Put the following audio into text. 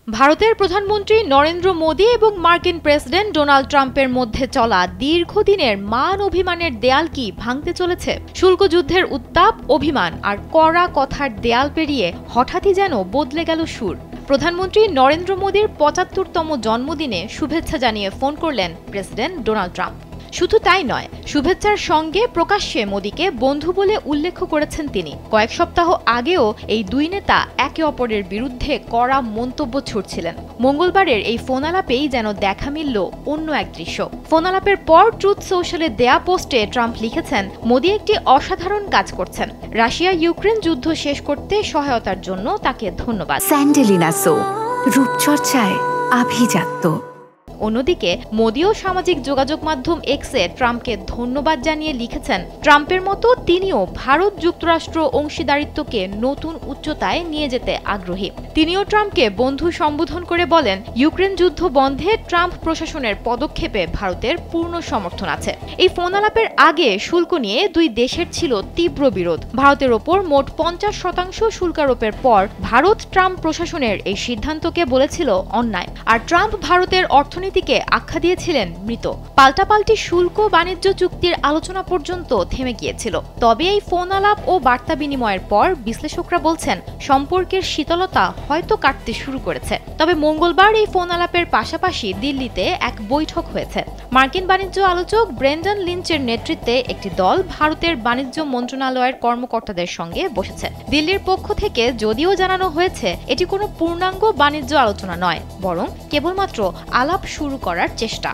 ভারতের প্রধানমন্ত্রী নরেন্দ্র মোদি এবং মার্কিন প্রেসিডেন্ট ডোনাল্ড ট্রাম্পের মধ্যে চলা দীর্ঘদিনের মান অভিমানের দেয়াল কি ভাঙতে চলেছে? শুল্ক যুদ্ধের উত্তাপ, অভিমান আর কড়া কথার দেয়াল পেরিয়ে হঠাৎই যেন বদলে গেল সুর। প্রধানমন্ত্রী নরেন্দ্র মোদির ৭৫তম জন্মদিনে শুভেচ্ছা জানিয়ে ফোন করলেন প্রেসিডেন্ট ডোনাল্ড ট্রাম্প। শুধু তাই নয়, শুভেচ্ছার সঙ্গে প্রকাশ্যে মোদিকে বন্ধু বলে উল্লেখ করেছেন তিনি। কয়েক সপ্তাহ আগেও এই দুই নেতা একে অপরের বিরুদ্ধে কড়া মন্তব্য ছুড়ছিলেন। মঙ্গলবারের এই ফোন আলাপেই যেন দেখা মিলল অন্য এক দৃশ্য। ফোন আলাপের পর ট্রুথ সোশ্যালে দেয়া পোস্টে ট্রাম্প লিখেছেন, মোদি একটি অসাধারণ কাজ করছেন। রাশিয়া ইউক্রেন যুদ্ধ শেষ করতে সহায়তার জন্য তাকে ধন্যবাদ। স্যান্ডেলিনা সো, রূপচর্চায় আভিজাত্য। অন্যদিকে মোদিও সামাজিক যোগাযোগ মাধ্যম এক্সে ট্রাম্পকে ধন্যবাদ জানিয়ে লিখেছেন, ট্রাম্পের মতো তিনিও ভারত যুক্তরাষ্ট্র অংশীদারিত্বকে নতুন উচ্চতায় নিয়ে যেতে আগ্রহী। তিনিও ট্রাম্পকে বন্ধু সম্বোধন করে বলেন, ইউক্রেন যুদ্ধ বন্ধে ট্রাম্প প্রশাসনের পদক্ষেপে ভারতের পূর্ণ সমর্থন আছে। এই ফোন আলাপের আগে শুল্ক নিয়ে দুই দেশের ছিল তীব্র বিরোধ। ভারতের ওপর মোট ৫০% শুল্ক আরোপের পর ভারত ট্রাম্প প্রশাসনের এই সিদ্ধান্তকে বলেছিল অন্যায়, আর ট্রাম্প ভারতের অর্থনীতিকে আখ্যা দিয়েছিলেন মৃত। পাল্টাপাল্টি শুল্ক বাণিজ্য চুক্তির আলোচনা পর্যন্ত থেমে গিয়েছিল। তবে এই ফোন আলাপ ও বার্তা বিনিময়ের পর বিশ্লেষকরা বলছেন, সম্পর্কের শীতলতা হয়তো কাটতে শুরু করেছে। তবে মঙ্গলবার এই ফোন আলাপের পাশাপাশি দিল্লিতে এক বৈঠক হয়েছে। মার্কিন বাণিজ্য আলোচক ব্রেন্ডন লিঞ্চের নেতৃত্বে একটি দল ভারতের বাণিজ্য মন্ত্রণালয়ের কর্মকর্তাদের সঙ্গে বসেছে। দিল্লির পক্ষ থেকে যদিও জানানো হয়েছে এটি কোনো পূর্ণাঙ্গ বাণিজ্য আলোচনা নয়, বরং কেবলমাত্র আলাপ শুরু করার চেষ্টা।